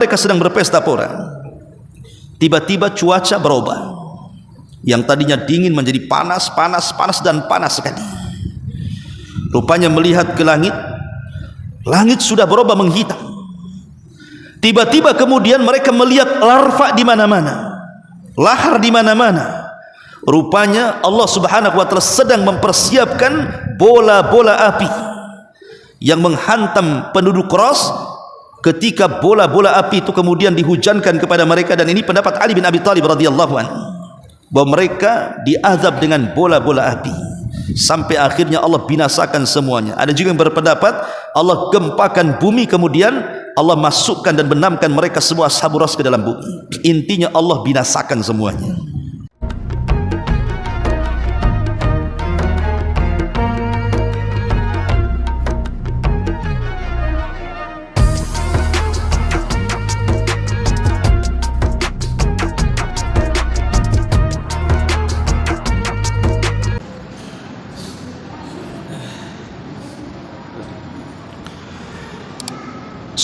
Mereka sedang berpesta pora. Tiba-tiba cuaca berubah. Yang tadinya dingin menjadi panas sekali. Rupanya melihat ke langit, langit sudah berubah menghitam. Tiba-tiba kemudian mereka melihat larva di mana-mana, lahar di mana-mana. Rupanya Allah Subhanahu wa taala sedang mempersiapkan bola-bola api yang menghantam penduduk Ras. Ketika bola-bola api itu kemudian dihujankan kepada mereka, dan ini pendapat Ali bin Abi Thalib radhiyallahu anhu, bahwa mereka diazab dengan bola-bola api sampai akhirnya Allah binasakan semuanya. Ada juga yang berpendapat Allah gempakan bumi, kemudian Allah masukkan dan benamkan mereka semua ashabul ras ke dalam bumi. Intinya Allah binasakan semuanya.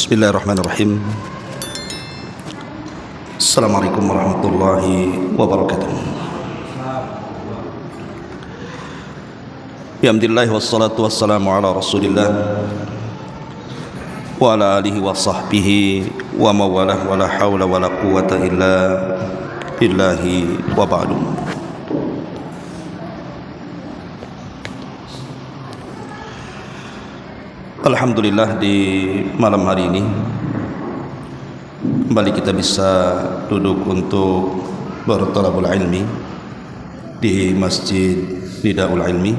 Bismillahirrahmanirrahim. Assalamualaikum warahmatullahi wabarakatuh. Alhamdulillah wassalatu wassalamu ala Rasulillah wa ala alihi wa sahbihi wa mawalah wa la hawla wa la quwwata illa billahi wa ba'du. Alhamdulillah, di malam hari ini kembali kita bisa duduk untuk berthalabul ilmi di Masjid Nidaul Ilmi.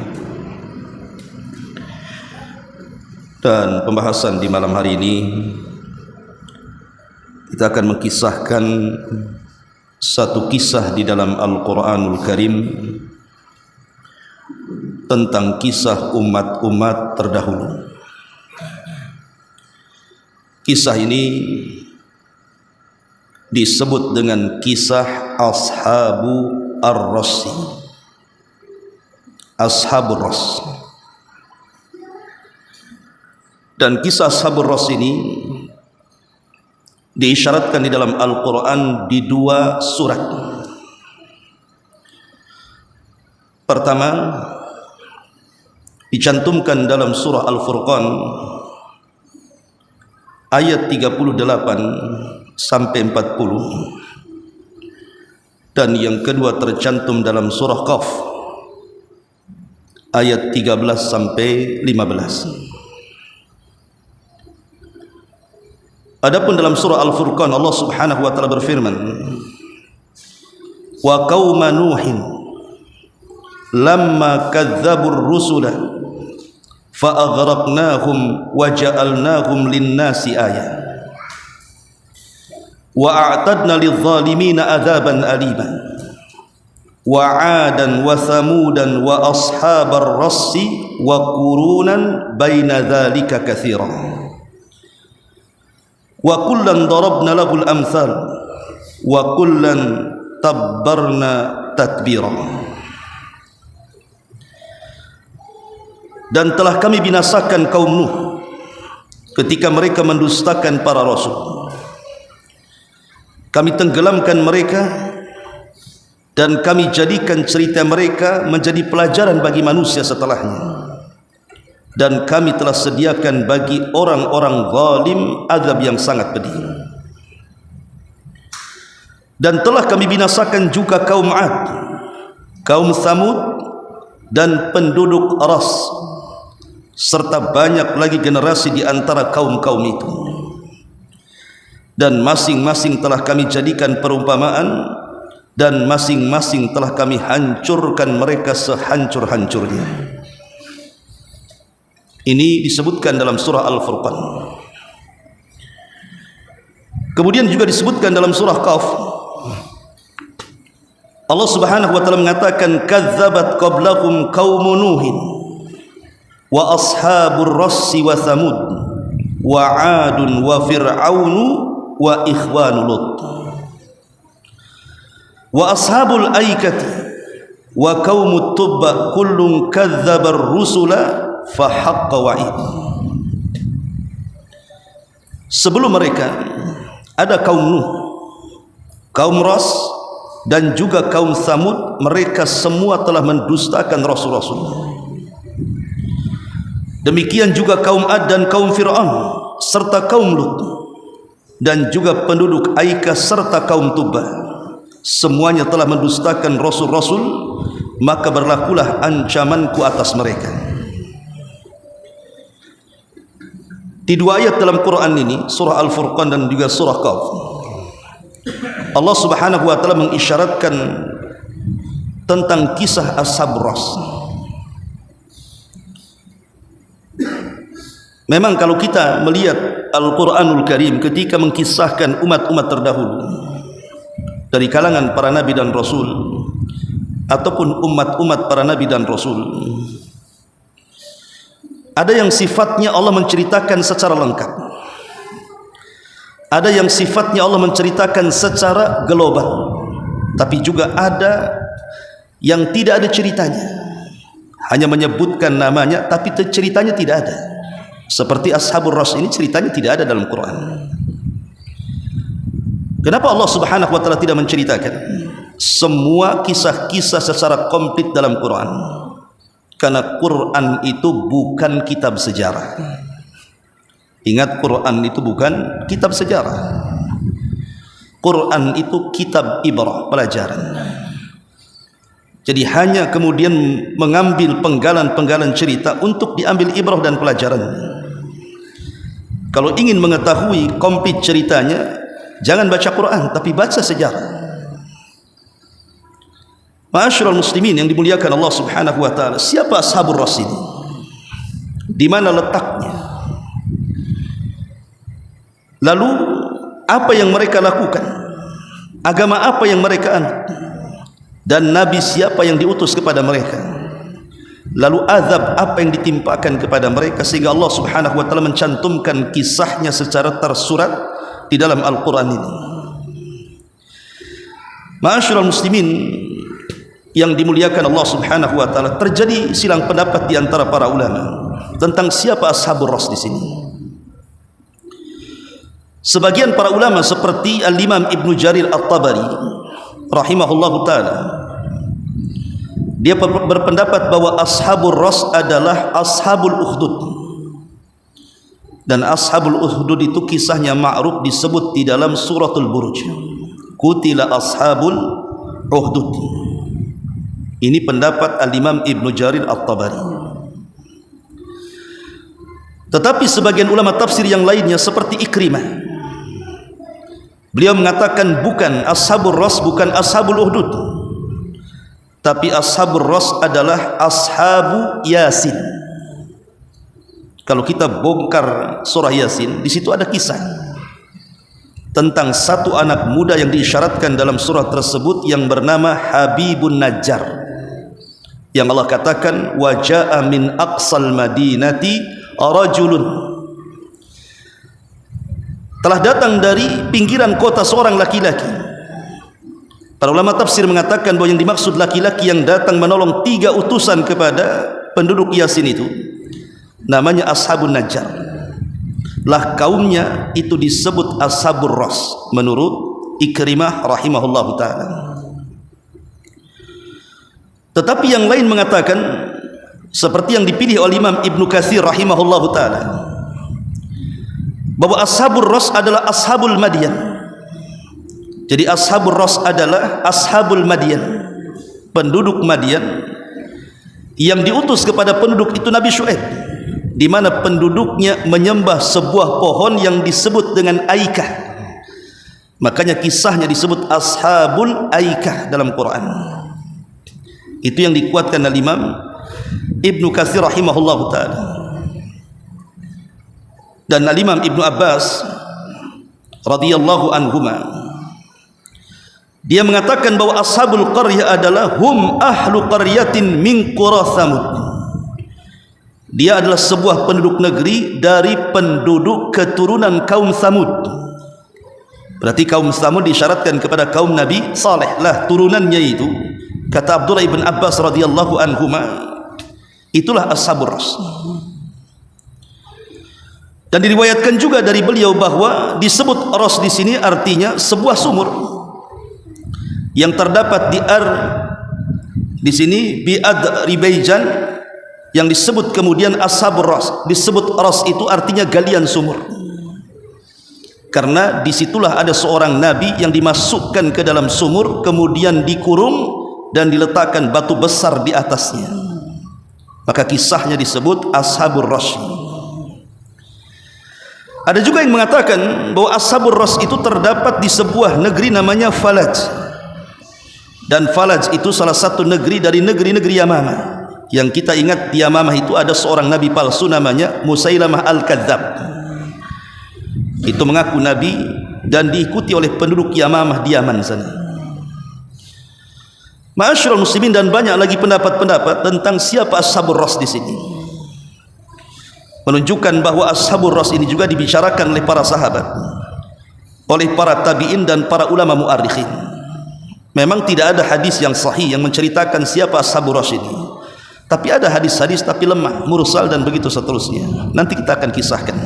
Dan pembahasan di malam hari ini kita akan mengkisahkan satu kisah di dalam Al-Quranul Karim tentang kisah umat-umat terdahulu. Kisah ini disebut dengan kisah Ashabu Ar-Rassi, Ashabul Rass. Dan kisah Ashabul Rass ini diisyaratkan di dalam Al-Quran di dua surat. Pertama, dicantumkan dalam surah Al-Furqan ayat 38 sampai 40, dan yang kedua tercantum dalam surah Qaf ayat 13 sampai 15. Adapun dalam surah Al-Furqan Allah Subhanahu wa taala berfirman, wa qauma nuhin lamma kadzdzabur rusula fa'aghraqnahum wa ja'alnahum lin-nasi ayah wa a'tadna lidh-dhalimina adzaban aliman wa 'adan wa thamudan wa ashabar rassi wa qurunan baina dzalika katsiran wa kullan darabna lahul amsal wa kullan tabbarna tatbira. Dan telah kami binasakan kaum Nuh ketika mereka mendustakan para rasul. Kami tenggelamkan mereka dan kami jadikan cerita mereka menjadi pelajaran bagi manusia setelahnya. Dan kami telah sediakan bagi orang-orang zalim azab yang sangat pedih. Dan telah kami binasakan juga kaum 'Ad, kaum Tsamud dan penduduk Ras, serta banyak lagi generasi di antara kaum-kaum itu. Dan masing-masing telah kami jadikan perumpamaan, dan masing-masing telah kami hancurkan mereka sehancur-hancurnya. Ini disebutkan dalam surah Al-Furqan. Kemudian juga disebutkan dalam surah Qaf. Allah Subhanahu wa taala mengatakan, kadzabat qablakum qaumun nuhin wa ashabur rassi wa thamud wa 'adun wa fir'aunu wa ikhwanu lut wa ashabul aikati wa qaumut tubba kullun kadzabar rusula fa haqqa wa'id. Sebelum mereka ada kaum Nuh, kaum Ras, dan juga kaum Tsamud. Mereka semua telah mendustakan rasul-rasul. Demikian juga kaum Ad dan kaum Fir'aun serta kaum Lut, dan juga penduduk Aika serta kaum Tubba. Semuanya telah mendustakan rasul-rasul, maka berlakulah ancamanku atas mereka. Di dua ayat dalam Quran ini, surah Al-Furqan dan juga surah Qaf, Allah Subhanahu wa taala mengisyaratkan tentang kisah Ashab Ras. Memang kalau kita melihat Al-Quranul Karim ketika mengkisahkan umat-umat terdahulu dari kalangan para nabi dan rasul, ataupun umat-umat para nabi dan rasul, ada yang sifatnya Allah menceritakan secara lengkap, ada yang sifatnya Allah menceritakan secara global, tapi juga ada yang tidak ada ceritanya, hanya menyebutkan namanya tapi ceritanya tidak ada. Seperti Ashabur Ras ini ceritanya tidak ada dalam Quran. Kenapa Allah Subhanahu wa taala tidak menceritakan semua kisah-kisah secara komplit dalam Quran? Karena Quran itu bukan kitab sejarah. Ingat, Quran itu bukan kitab sejarah. Quran itu kitab ibrah, pelajaran. Jadi hanya kemudian mengambil penggalan-penggalan cerita untuk diambil ibrah dan pelajaran. Kalau ingin mengetahui komplit ceritanya, jangan baca Quran tapi baca sejarah. Ma'asyiral muslimin yang dimuliakan Allah Subhanahu wa taala, siapa Ashabur Ras ini? Di mana letaknya? Lalu apa yang mereka lakukan? Agama apa yang mereka anut? Dan nabi siapa yang diutus kepada mereka? Lalu azab apa yang ditimpakan kepada mereka sehingga Allah Subhanahu wa taala mencantumkan kisahnya secara tersurat di dalam Al-Quran ini. Ma'asyiral muslimin yang dimuliakan Allah Subhanahu wa taala, terjadi silang pendapat di antara para ulama tentang siapa Ashabur Ras di sini. Sebagian para ulama seperti Al-Imam Ibnu Jarir At-Tabari rahimahullahu taala, dia berpendapat bahwa Ashabur Ras adalah Ashabul Ukhdud. Dan Ashabul Ukhdud itu kisahnya ma'ruf disebut di dalam suratul Buruj. Qutila Ashabul Ukhdud. Ini pendapat Al-Imam Ibnu Jarir At-Tabari. Tetapi sebagian ulama tafsir yang lainnya seperti Ikrimah, beliau mengatakan bukan Ashabur Ras, bukan Ashabul Ukhdud, tapi Ashabur Ras adalah Ashabu Yasin. Kalau kita bongkar surah Yasin, di situ ada kisah tentang satu anak muda yang diisyaratkan dalam surah tersebut yang bernama Habibun Najjar, yang Allah katakan wa jaa min aqsal madinati rajulun, telah datang dari pinggiran kota seorang laki-laki. Para ulama tafsir mengatakan bahwa yang dimaksud laki-laki yang datang menolong 3 utusan kepada penduduk Yasin itu namanya Ashabun Najjar. Lah kaumnya itu disebut Ashabur Ras menurut Ikrimah rahimahullahu taala. Tetapi yang lain mengatakan seperti yang dipilih oleh Imam Ibnu Katsir rahimahullahu taala, bahwa Ashabur Ras adalah Ashabul Madyan. Jadi Ashabur Ras adalah Ashabul Madyan, penduduk Madyan yang diutus kepada penduduk itu Nabi Syuaib, di mana penduduknya menyembah sebuah pohon yang disebut dengan Aikah. Makanya kisahnya disebut Ashabul Aikah dalam Quran. Itu yang dikuatkan oleh Imam Ibnu Katsir rahimahullahu taala. Dan Imam Ibnu Abbas radhiyallahu anhuma, dia mengatakan bahwa ashabul qaryah adalah hum ahlu qaryatin min qura Tsamud. Dia adalah sebuah penduduk negeri dari penduduk keturunan kaum Tsamud. Berarti kaum Tsamud disyaratkan kepada kaum Nabi Saleh lah turunannya itu. Kata Abdullah ibn Abbas radhiyallahu anhuma, itulah Ashabur Ras. Dan diriwayatkan juga dari beliau bahwa disebut Ras di sini artinya sebuah sumur yang terdapat di sini bi'ad ribaijan, yang disebut kemudian ashabur Ras. Disebut Ras itu artinya galian sumur, karena disitulah ada seorang nabi yang dimasukkan ke dalam sumur, kemudian dikurung dan diletakkan batu besar di atasnya. Maka kisahnya disebut ashabur Ras. Ada juga yang mengatakan bahwa ashabur Ras itu terdapat di sebuah negeri namanya Falaj, dan Falaj itu salah satu negeri dari negeri-negeri Yamamah. Yang kita ingat di Yamamah itu ada seorang nabi palsu namanya Musailamah Al-Kadzab. Itu mengaku nabi dan diikuti oleh penduduk Yamamah di Yaman sana. Ma'asyiral muslimin, dan banyak lagi pendapat-pendapat tentang siapa ashabur Ras di sini, menunjukkan bahwa ashabur Ras ini juga dibicarakan oleh para sahabat, oleh para tabi'in dan para ulama mu'arrikhin. Memang tidak ada hadis yang sahih yang menceritakan siapa ashabur Ras ini, tapi ada hadis-hadis tapi lemah, mursal dan begitu seterusnya. Nanti kita akan kisahkan.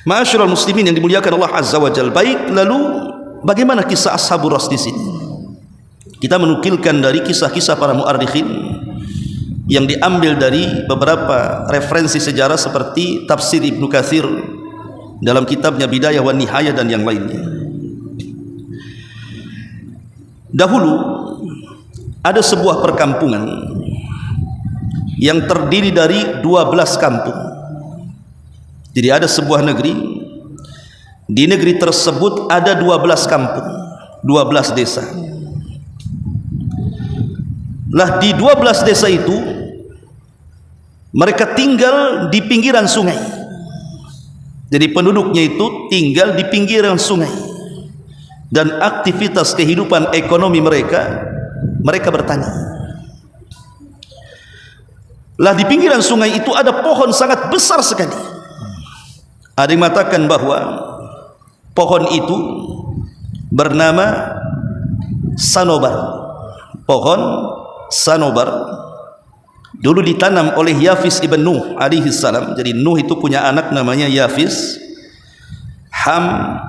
Ma'asyiral muslimin yang dimuliakan Allah Azza wa Jalla. Baik, lalu bagaimana kisah ashabur Ras di sini? Kita menukilkan dari kisah-kisah para mu'arrikhin yang diambil dari beberapa referensi sejarah seperti tafsir Ibnu Katsir dalam kitabnya Bidayah wa Nihayah dan yang lainnya. Dahulu ada sebuah perkampungan yang terdiri dari 12 kampung. Jadi ada sebuah negeri, di negeri tersebut ada 12 kampung, 12 desa. Lah di 12 desa itu mereka tinggal di pinggiran sungai. Jadi penduduknya itu tinggal di pinggiran sungai, dan aktivitas kehidupan ekonomi mereka bertani. Lah di pinggiran sungai itu ada pohon sangat besar sekali. Ada yang mengatakan bahwa pohon itu bernama Sanobar. Pohon Sanobar dulu ditanam oleh Yafis ibn Nuh alaihi salam. Jadi Nuh itu punya anak namanya Yafis, Ham,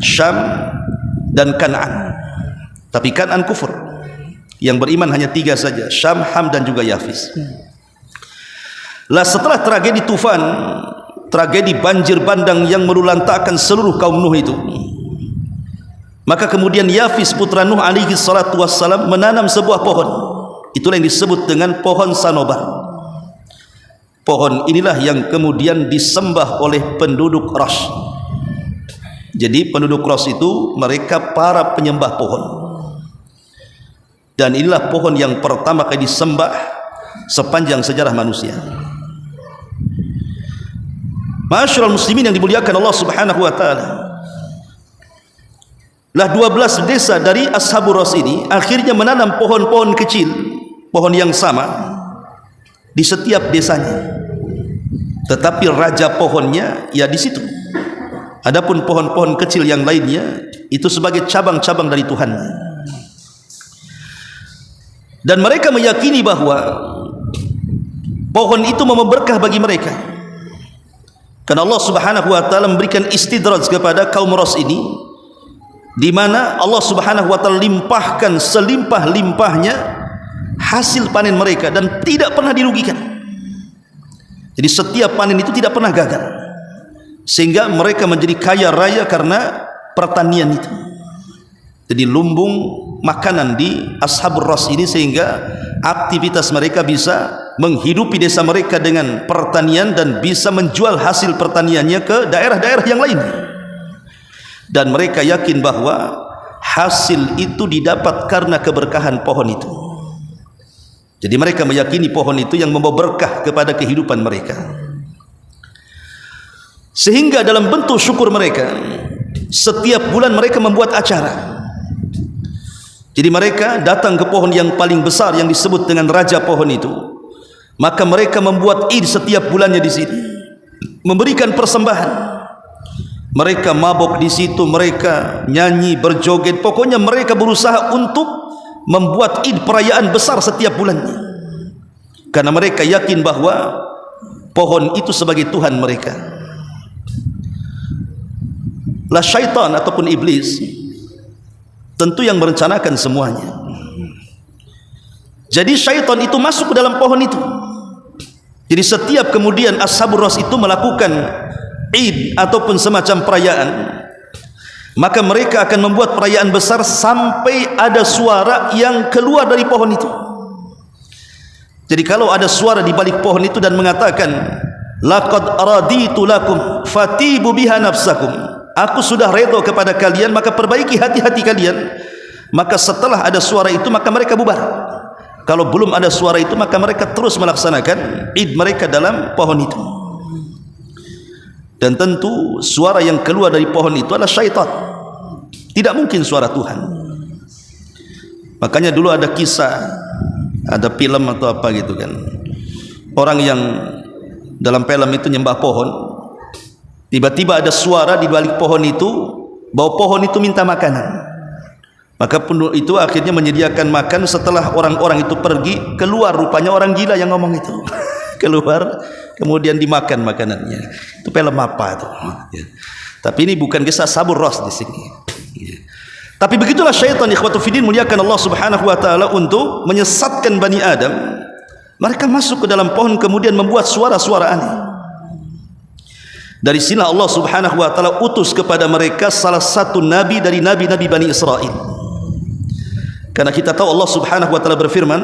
Syam dan Kan'an. Tapi Kan'an kufur, yang beriman hanya 3 saja, Syam, Ham dan juga Yafis. Lah setelah tragedi tufan, tragedi banjir bandang yang melulantakkan seluruh kaum Nuh itu, maka kemudian Yafis putra Nuh alaihi salatu wassalam menanam sebuah pohon. Itulah yang disebut dengan pohon Sanobar. Pohon inilah yang kemudian disembah oleh penduduk Ras. Jadi penduduk Ras itu mereka para penyembah pohon, dan inilah pohon yang pertama kali disembah sepanjang sejarah manusia. Ma'asyiral muslimin yang dimuliakan Allah Subhanahu wa taala. Lah 12 desa dari ashabur Ras ini akhirnya menanam pohon-pohon kecil, pohon yang sama di setiap desanya. Tetapi raja pohonnya ya di situ. Adapun pohon-pohon kecil yang lainnya itu sebagai cabang-cabang dari Tuhan. Dan mereka meyakini bahwa pohon itu membawa berkah bagi mereka. Karena Allah Subhanahu wa taala memberikan istidraj kepada kaum Ras ini, di mana Allah Subhanahu wa taala limpahkan selimpah-limpahnya hasil panen mereka dan tidak pernah dirugikan. Jadi setiap panen itu tidak pernah gagal, sehingga mereka menjadi kaya raya karena pertanian itu. Jadi lumbung makanan di ashabur Ras ini, sehingga aktivitas mereka bisa menghidupi desa mereka dengan pertanian dan bisa menjual hasil pertaniannya ke daerah-daerah yang lain. Dan mereka yakin bahwa hasil itu didapat karena keberkahan pohon itu. Jadi mereka meyakini pohon itu yang membawa berkah kepada kehidupan mereka, sehingga dalam bentuk syukur mereka setiap bulan mereka membuat acara. Jadi mereka datang ke pohon yang paling besar yang disebut dengan raja pohon itu, maka mereka membuat id setiap bulannya di sini, memberikan persembahan. Mereka mabok di situ, mereka nyanyi, berjoget, pokoknya mereka berusaha untuk membuat id perayaan besar setiap bulannya, karena mereka yakin bahwa pohon itu sebagai Tuhan mereka. Lah syaitan ataupun iblis tentu yang merencanakan semuanya. Jadi syaitan itu masuk ke dalam pohon itu. Jadi setiap kemudian Ashabur Ras itu melakukan Id ataupun semacam perayaan, maka mereka akan membuat perayaan besar sampai ada suara yang keluar dari pohon itu. Jadi kalau ada suara di balik pohon itu dan mengatakan, laqad raditu lakum fatibu biha nafsakum, aku sudah redha kepada kalian, maka perbaiki hati-hati kalian. Maka setelah ada suara itu maka mereka bubar. Kalau belum ada suara itu maka mereka terus melaksanakan Id mereka dalam pohon itu. Dan tentu suara yang keluar dari pohon itu adalah syaitan, tidak mungkin suara Tuhan. Makanya dulu ada kisah, ada film atau apa gitu kan, orang yang dalam film itu nyembah pohon, tiba-tiba ada suara di balik pohon itu bahwa pohon itu minta makanan. Maka penduduk itu akhirnya menyediakan makan. Setelah orang-orang itu pergi, keluar rupanya orang gila yang ngomong itu. Keluar, kemudian dimakan makanannya. Itu film apa itu? Ya. Tapi ini bukan kisah Ashabur Ras di sini. Ya. Tapi begitulah syaitan, ikhwatu fiddin, muliakan Allah Subhanahu wa taala, untuk menyesatkan Bani Adam. Mereka masuk ke dalam pohon kemudian membuat suara-suara aneh. Dari sini Allah Subhanahu wa taala utus kepada mereka salah satu nabi dari nabi-nabi Bani Israel. Karena kita tahu Allah Subhanahu wa taala berfirman,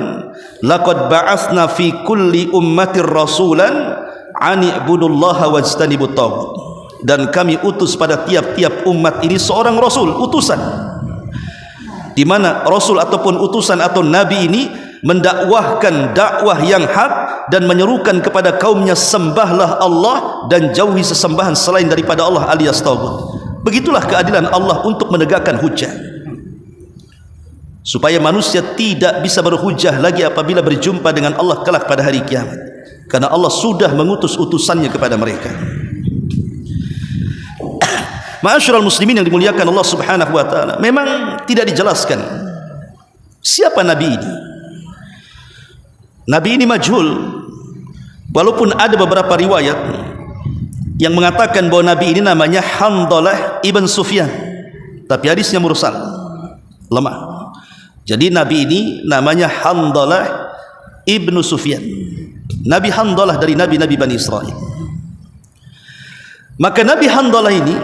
laqad ba'atsna fi kulli ummatir rasulan an i'budullaha wajtanibut taghut. Dan kami utus pada tiap-tiap umat ini seorang rasul, utusan, di mana rasul ataupun utusan atau nabi ini mendakwahkan dakwah yang hak dan menyerukan kepada kaumnya, sembahlah Allah dan jauhi sesembahan selain daripada Allah alias taghut. Begitulah keadilan Allah untuk menegakkan hujjah, supaya manusia tidak bisa berhujjah lagi apabila berjumpa dengan Allah kelak pada hari kiamat, karena Allah sudah mengutus utusannya kepada mereka. Ma'asyiral muslimin yang dimuliakan Allah Subhanahu wa taala, memang tidak dijelaskan siapa nabi ini. Nabi ini majhul, walaupun ada beberapa riwayat yang mengatakan bahwa nabi ini namanya Handalah ibn Sufyan, tapi hadisnya mursal, lemah. Jadi nabi ini namanya Handalah ibnu Sufyan, Nabi Handalah dari nabi-nabi Bani Israel. Maka Nabi Handalah ini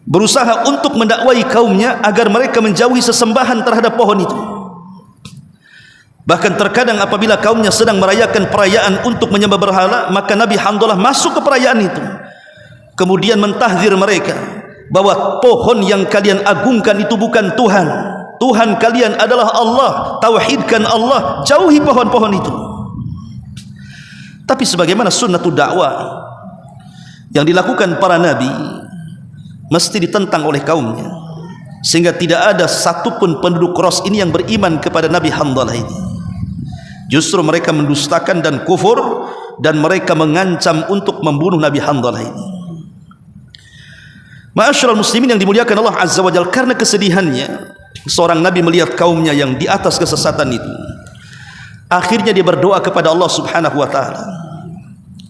berusaha untuk mendakwai kaumnya agar mereka menjauhi sesembahan terhadap pohon itu. Bahkan terkadang apabila kaumnya sedang merayakan perayaan untuk menyembah berhala, maka Nabi Handalah masuk ke perayaan itu, kemudian mentahdzir mereka bahwa pohon yang kalian agungkan itu bukan Tuhan. Tuhan kalian adalah Allah, tauhidkan Allah, jauhi pohon-pohon itu. Tapi sebagaimana sunnatul dakwah yang dilakukan para nabi, mesti ditentang oleh kaumnya, sehingga tidak ada satupun penduduk Ras ini yang beriman kepada Nabi Handalah ini. Justru mereka mendustakan dan kufur, dan mereka mengancam untuk membunuh Nabi Handalah ini. Ma'asyiral muslimin yang dimuliakan Allah Azza wa Jalla, karena kesedihannya seorang nabi melihat kaumnya yang di atas kesesatan itu, akhirnya dia berdoa kepada Allah Subhanahu wa taala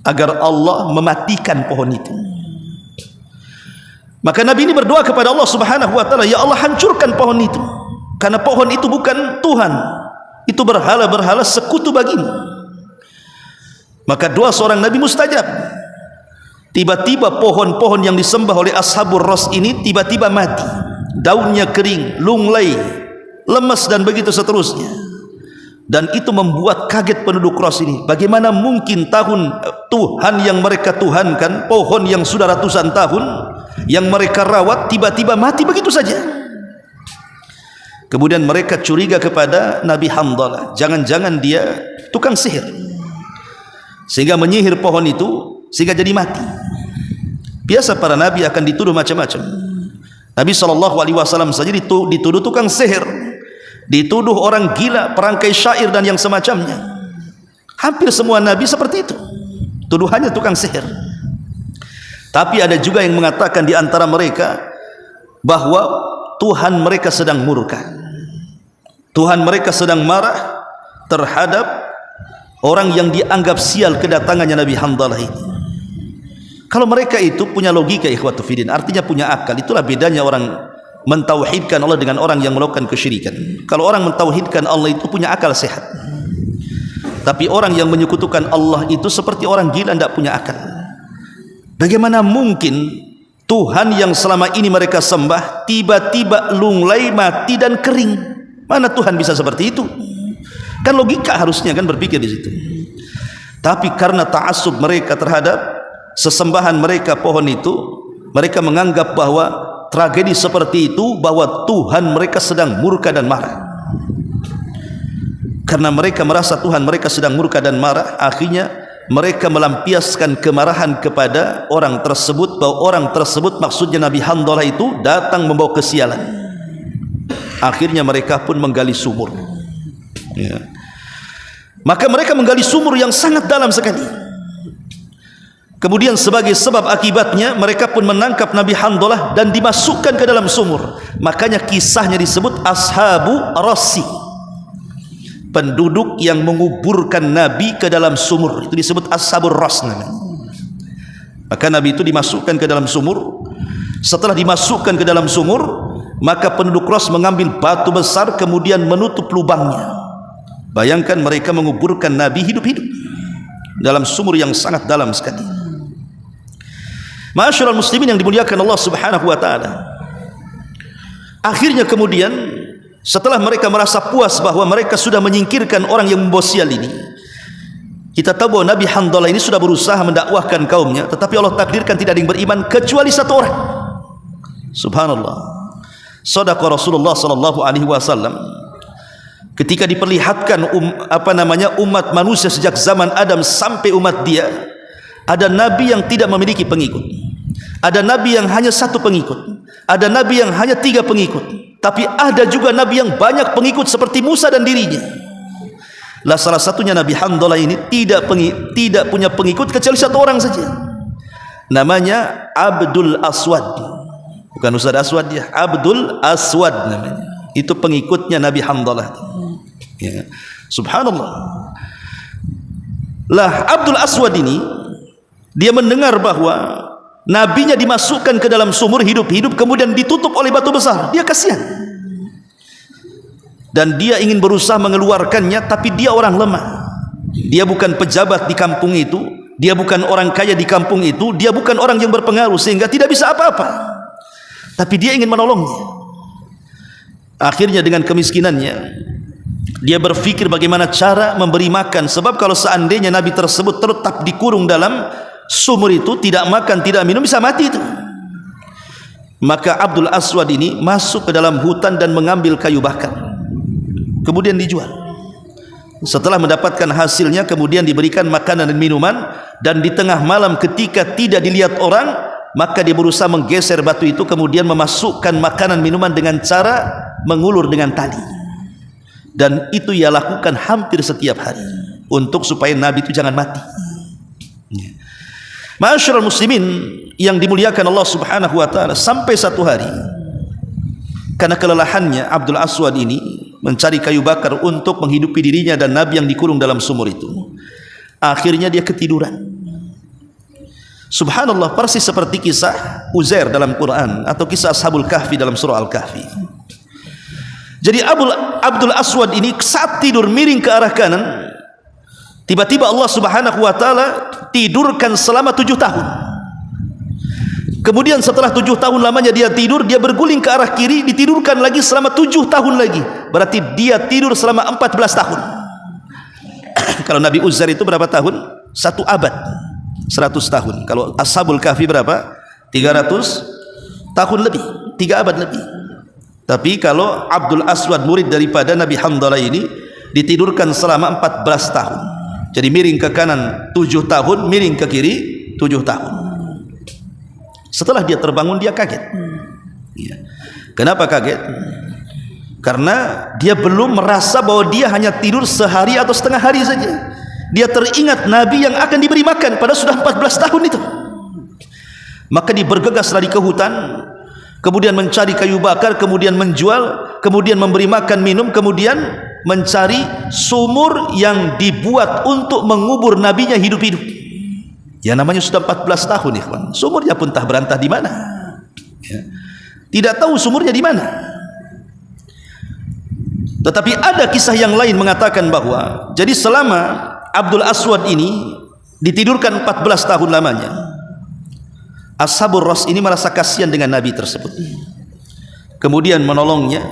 agar Allah mematikan pohon itu. Maka nabi ini berdoa kepada Allah Subhanahu wa taala, ya Allah, hancurkan pohon itu, karena pohon itu bukan Tuhan, itu berhala-berhala sekutu bagimu. Maka doa seorang nabi mustajab. Tiba-tiba pohon-pohon yang disembah oleh Ashabur Ras ini tiba-tiba mati, daunnya kering, lunglai, lemas dan begitu seterusnya. Dan itu membuat kaget penduduk Ras ini. Bagaimana mungkin Tuhan yang mereka tuhankan, pohon yang sudah ratusan tahun yang mereka rawat, tiba-tiba mati begitu saja. Kemudian mereka curiga kepada Nabi Handalah, jangan-jangan dia tukang sihir, sehingga menyihir pohon itu sehingga jadi mati. Biasa para nabi akan dituduh macam-macam. Nabi SAW saja dituduh tukang sihir, dituduh orang gila, perangkai syair dan yang semacamnya. Hampir semua nabi seperti itu, tuduhannya tukang sihir. Tapi ada juga yang mengatakan di antara mereka bahwa Tuhan mereka sedang murka, Tuhan mereka sedang marah terhadap orang yang dianggap sial kedatangannya Nabi Handalah ini. Kalau mereka itu punya logika ikhwatu fiddin, artinya punya akal. Itulah bedanya orang mentauhidkan Allah dengan orang yang melakukan kesyirikan. Kalau orang mentauhidkan Allah itu punya akal sehat, tapi orang yang menyekutukan Allah itu seperti orang gila, tidak punya akal. Bagaimana mungkin Tuhan yang selama ini mereka sembah tiba-tiba lunglai, mati dan kering? Mana Tuhan bisa seperti itu? Kan logika harusnya kan berpikir di situ. Tapi karena ta'assub mereka terhadap sesembahan mereka pohon itu, mereka menganggap bahwa tragedi seperti itu, bahwa Tuhan mereka sedang murka dan marah. Karena mereka merasa Tuhan mereka sedang murka dan marah, akhirnya mereka melampiaskan kemarahan kepada orang tersebut, bahwa orang tersebut maksudnya Nabi Handalah itu datang membawa kesialan. Akhirnya mereka pun menggali sumur, ya. Maka mereka menggali sumur yang sangat dalam sekali. Kemudian sebagai sebab akibatnya mereka pun menangkap Nabi Handalah dan dimasukkan ke dalam sumur. Makanya kisahnya disebut Ashabu Rassi, penduduk yang menguburkan Nabi ke dalam sumur. Itu disebut Ashabur Rass namanya. Maka Nabi itu dimasukkan ke dalam sumur. Setelah dimasukkan ke dalam sumur, maka penduduk Rass mengambil batu besar kemudian menutup lubangnya. Bayangkan mereka menguburkan Nabi hidup-hidup dalam sumur yang sangat dalam sekali. Ma'asyiral muslimin yang dimuliakan Allah Subhanahu wa taala. Akhirnya kemudian setelah mereka merasa puas bahwa mereka sudah menyingkirkan orang yang membawa sial ini, kita tahu bahwa Nabi Handalah ini sudah berusaha mendakwahkan kaumnya, tetapi Allah takdirkan tidak ada yang beriman kecuali satu orang. Subhanallah. Shadaqa Rasulullah sallallahu alaihi wasallam ketika diperlihatkan umat manusia sejak zaman Adam sampai umat dia, ada nabi yang tidak memiliki pengikut, ada nabi yang hanya satu pengikut, ada nabi yang hanya 3 pengikut, tapi ada juga nabi yang banyak pengikut seperti Musa dan dirinya. Lah salah satunya Nabi Handalah ini tidak punya pengikut kecuali satu orang saja, namanya Abdul Aswad. Bukan Ustaz Aswad ya, Abdul Aswad namanya. Itu pengikutnya Nabi Handalah, ya. Subhanallah. Lah Abdul Aswad ini, dia mendengar bahwa nabinya dimasukkan ke dalam sumur hidup-hidup kemudian ditutup oleh batu besar. Dia kasihan dan dia ingin berusaha mengeluarkannya, tapi dia orang lemah. Dia bukan pejabat di kampung itu, dia bukan orang kaya di kampung itu, dia bukan orang yang berpengaruh sehingga tidak bisa apa-apa, tapi dia ingin menolongnya. Akhirnya dengan kemiskinannya dia berpikir bagaimana cara memberi makan, sebab kalau seandainya nabi tersebut tetap dikurung dalam sumur itu, tidak makan tidak minum, bisa mati itu. Maka Abdul Aswad ini masuk ke dalam hutan dan mengambil kayu bakar, kemudian dijual. Setelah mendapatkan hasilnya kemudian diberikan makanan dan minuman, dan di tengah malam ketika tidak dilihat orang, maka dia berusaha menggeser batu itu kemudian memasukkan makanan minuman dengan cara mengulur dengan tali. Dan itu ia lakukan hampir setiap hari untuk supaya nabi itu jangan mati. Ma'asyiral muslimin yang dimuliakan Allah Subhanahu wa taala, sampai satu hari karena kelelahannya Abdul Aswad ini mencari kayu bakar untuk menghidupi dirinya dan nabi yang dikurung dalam sumur itu, akhirnya dia ketiduran. Subhanallah, persis seperti kisah Uzair dalam Quran atau kisah Ashabul Kahfi dalam surah Al-Kahfi. Jadi Abdul Aswad ini saat tidur miring ke arah kanan, tiba-tiba Allah Subhanahu wa taala tidurkan selama 7 tahun. Kemudian setelah 7 tahun lamanya dia tidur, dia berguling ke arah kiri, ditidurkan lagi selama 7 tahun lagi. Berarti dia tidur selama 14 tahun. Kalau Nabi Uzair itu berapa tahun? 1 abad, 100 tahun. Kalau Ashabul Kahfi berapa? 300 tahun lebih, 3 abad lebih. Tapi kalau Abdul Aswad murid daripada Nabi Handalah ini ditidurkan selama 14 tahun. Jadi miring ke kanan 7 tahun, miring ke kiri 7 tahun. Setelah dia terbangun dia kaget. Ya. Kenapa kaget? Karena dia belum merasa bahwa dia hanya tidur sehari atau setengah hari saja. Dia teringat Nabi yang akan diberi makan pada sudah 14 tahun itu. Maka dia bergegas lari ke hutan, kemudian mencari kayu bakar, kemudian menjual, kemudian memberi makan minum, kemudian mencari sumur yang dibuat untuk mengubur nabinya hidup-hidup. Ya namanya sudah 14 tahun ikhwan. Sumurnya pun tak berantah di mana. Ya. Tidak tahu sumurnya di mana. Tetapi ada kisah yang lain mengatakan bahwa jadi selama Abdul Aswad ini ditidurkan 14 tahun lamanya, Ashabur Ras ini merasa kasihan dengan Nabi tersebut. Kemudian menolongnya,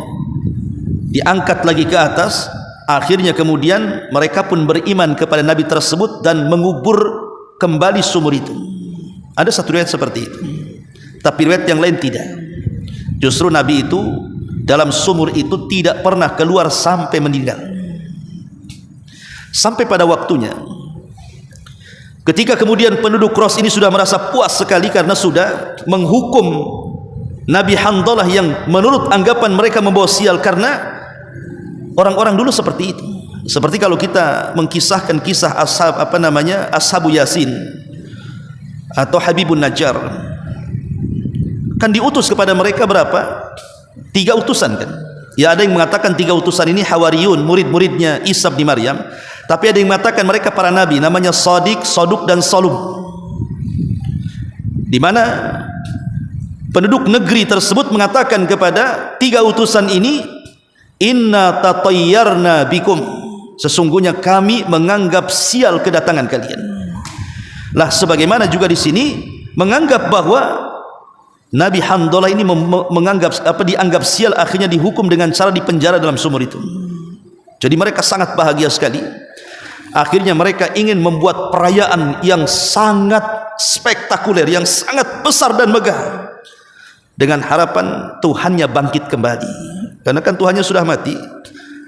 diangkat lagi ke atas. Akhirnya kemudian mereka pun beriman kepada Nabi tersebut dan mengubur kembali sumur itu. Ada satu riwayat seperti itu, tapi riwayat yang lain tidak. Justru Nabi itu dalam sumur itu tidak pernah keluar sampai meninggal. Sampai pada waktunya ketika kemudian penduduk Ras ini sudah merasa puas sekali karena sudah menghukum Nabi Handalah yang menurut anggapan mereka membawa sial, karena orang-orang dulu seperti itu. Seperti kalau kita mengkisahkan kisah Ashabu Yasin atau Habibun Najjar, kan diutus kepada mereka berapa? 3 utusan kan. Ya ada yang mengatakan 3 utusan ini Hawariyun, murid-muridnya Isa bin Maryam. Tapi ada yang mengatakan mereka para nabi, namanya Sadiq, Saduk dan Salum. Di mana penduduk negeri tersebut mengatakan kepada 3 utusan ini, inna tatayyarna bikum, sesungguhnya kami menganggap sial kedatangan kalian. Lah sebagaimana juga di sini menganggap bahwa Nabi Handalah ini dianggap sial, akhirnya dihukum dengan cara dipenjara dalam sumur itu. Jadi mereka sangat bahagia sekali. Akhirnya mereka ingin membuat perayaan yang sangat spektakuler, yang sangat besar dan megah, dengan harapan Tuhannya bangkit kembali. Karena kan Tuhannya sudah mati.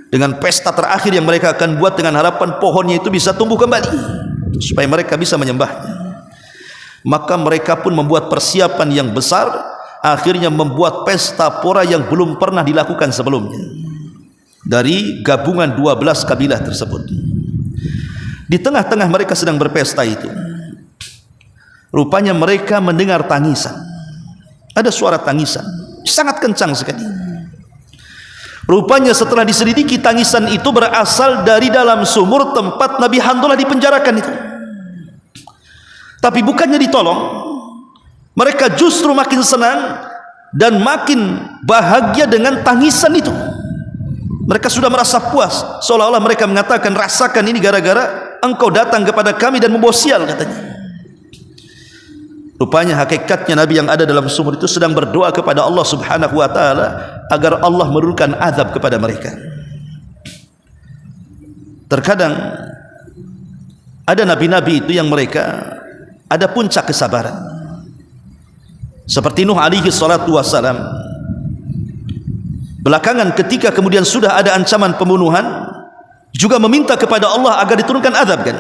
Dengan pesta terakhir yang mereka akan buat dengan harapan pohonnya itu bisa tumbuh kembali, supaya mereka bisa menyembahnya. Maka mereka pun membuat persiapan yang besar. Akhirnya membuat pesta pora yang belum pernah dilakukan sebelumnya dari gabungan 12 kabilah tersebut. Di tengah-tengah mereka sedang berpesta itu, rupanya mereka mendengar tangisan. Ada suara tangisan sangat kencang sekali. Rupanya setelah diselidiki, tangisan itu berasal dari dalam sumur tempat Nabi Handalah dipenjarakan itu. Tapi bukannya ditolong, mereka justru makin senang dan makin bahagia dengan tangisan itu. Mereka sudah merasa puas, seolah-olah mereka mengatakan, rasakan ini gara-gara engkau datang kepada kami dan membawa sial, katanya. Rupanya hakikatnya Nabi yang ada dalam sumur itu sedang berdoa kepada Allah Subhanahu wa ta'ala agar Allah menurunkan azab kepada mereka. Terkadang ada nabi-nabi itu yang mereka ada puncak kesabaran, seperti Nuh alaihi salatu wassalam. Belakangan ketika kemudian sudah ada ancaman pembunuhan, juga meminta kepada Allah agar diturunkan azab kan,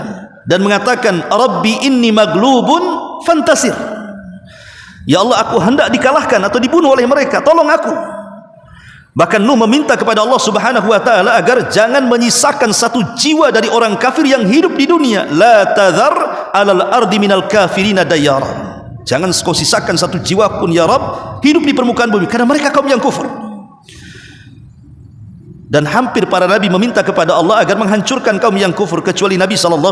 dan mengatakan, Rabbi inni maglubun fantasir, ya Allah aku hendak dikalahkan atau dibunuh oleh mereka, tolong aku. Bahkan Nuh meminta kepada Allah Subhanahu wa ta'ala agar jangan menyisakan satu jiwa dari orang kafir yang hidup di dunia. La tadhar alal ardi minal kafirina dayyara, jangan kau sisakan satu jiwa pun ya Rabb hidup di permukaan bumi, karena mereka kaum yang kufur. Dan hampir para nabi meminta kepada Allah agar menghancurkan kaum yang kufur, kecuali Nabi SAW.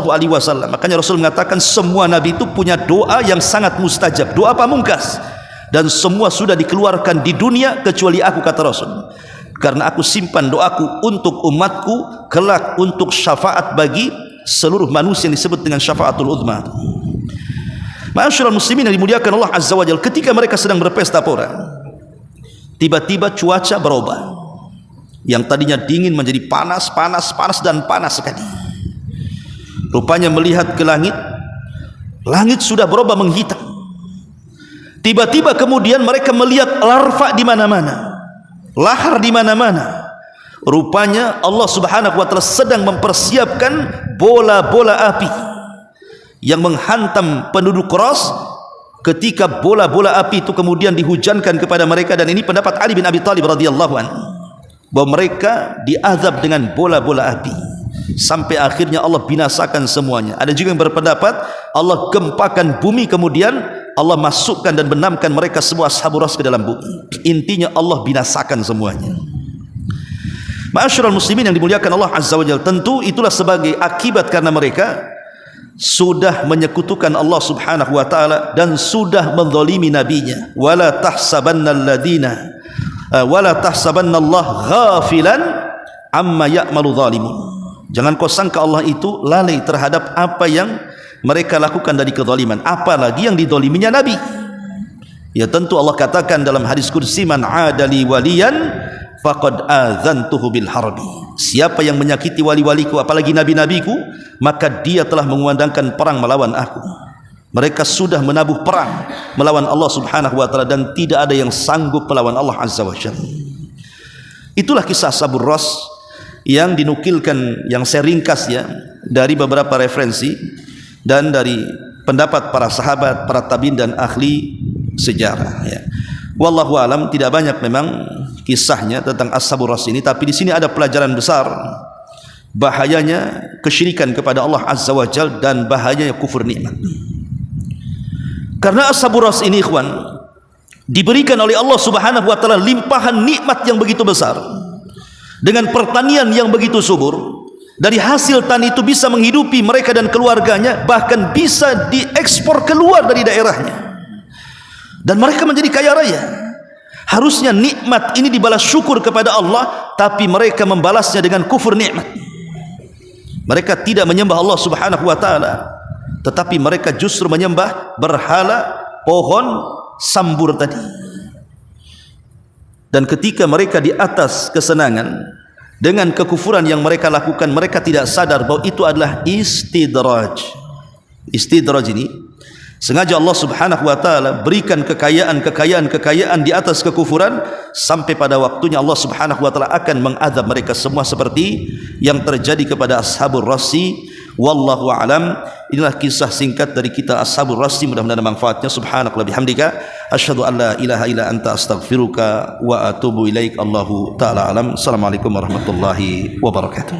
Makanya Rasul mengatakan semua nabi itu punya doa yang sangat mustajab, doa pamungkas, dan semua sudah dikeluarkan di dunia kecuali aku, kata Rasul, karena aku simpan doaku untuk umatku kelak untuk syafaat bagi seluruh manusia yang disebut dengan syafaatul uzma. Ma'asyiral muslimin yang dimuliakan Allah Azza wa Jalla, ketika mereka sedang berpesta pora, tiba-tiba cuaca berubah. Yang tadinya dingin menjadi panas dan panas sekali. Rupanya melihat ke langit, langit sudah berubah menghitam. Tiba-tiba kemudian mereka melihat larva di mana-mana, lahar di mana-mana. Rupanya Allah Subhanahu wa ta'ala sedang mempersiapkan bola-bola api yang menghantam penduduk Ras. Ketika bola-bola api itu kemudian dihujankan kepada mereka, dan ini pendapat Ali bin Abi Thalib radhiyallahu anhu, bahwa mereka diazab dengan bola-bola api sampai akhirnya Allah binasakan semuanya. Ada juga yang berpendapat Allah gempakan bumi, kemudian Allah masukkan dan benamkan mereka semua Ashabur Ras ke dalam bumi. Intinya Allah binasakan semuanya. Ma'asyiral muslimin yang dimuliakan Allah Azza wa Jalla, tentu itulah sebagai akibat karena mereka sudah menyekutukan Allah Subhanahu wa taala dan sudah menzalimi nabinya. Wala tahsabanna Allah ghafilan amma ya'malu zalimun. Jangan kau sangka Allah itu lalai terhadap apa yang mereka lakukan dari kezaliman, apalagi yang dizaliminya nabi. Ya tentu Allah katakan dalam hadis kursi, man adali waliyan faqad azantuhu bil harbi. Siapa yang menyakiti wali-waliku apalagi nabi-nabiku, maka dia telah mengumandangkan perang melawan aku. Mereka sudah menabuh perang melawan Allah Subhanahu wa taala dan tidak ada yang sanggup melawan Allah Azza wa Jalla. Itulah kisah Ashabur Rass yang dinukilkan, yang saya ringkas ya, dari beberapa referensi dan dari pendapat para sahabat, para tabi'in dan ahli sejarah ya. Wallahu alam, tidak banyak memang kisahnya tentang Ashabur Rass ini, tapi di sini ada pelajaran besar bahayanya kesyirikan kepada Allah Azza wa Jalla dan bahayanya kufur nikmat. Karena Ashabur Rass ini ikhwan diberikan oleh Allah Subhanahu wa taala limpahan nikmat yang begitu besar, dengan pertanian yang begitu subur. Dari hasil tani itu bisa menghidupi mereka dan keluarganya, bahkan bisa diekspor keluar dari daerahnya, dan mereka menjadi kaya raya. Harusnya nikmat ini dibalas syukur kepada Allah, tapi mereka membalasnya dengan kufur nikmat. Mereka tidak menyembah Allah Subhanahu wa taala, tetapi mereka justru menyembah berhala, pohon sambur tadi. Dan ketika mereka di atas kesenangan dengan kekufuran yang mereka lakukan, mereka tidak sadar bahwa itu adalah istidraj. Istidraj ini sengaja Allah Subhanahu wa taala berikan kekayaan di atas kekufuran, sampai pada waktunya Allah Subhanahu wa taala akan mengadab mereka semua seperti yang terjadi kepada Ashabur Rassi. Wallahu a'lam. Inilah kisah singkat dari kita Ashabur Rassi, mudah-mudahan manfaatnya. Subhanakallah bihamdika asyhadu an la ilaha illa anta astaghfiruka wa atubu ilaik. Allahu taala alam. Assalamualaikum warahmatullahi wabarakatuh.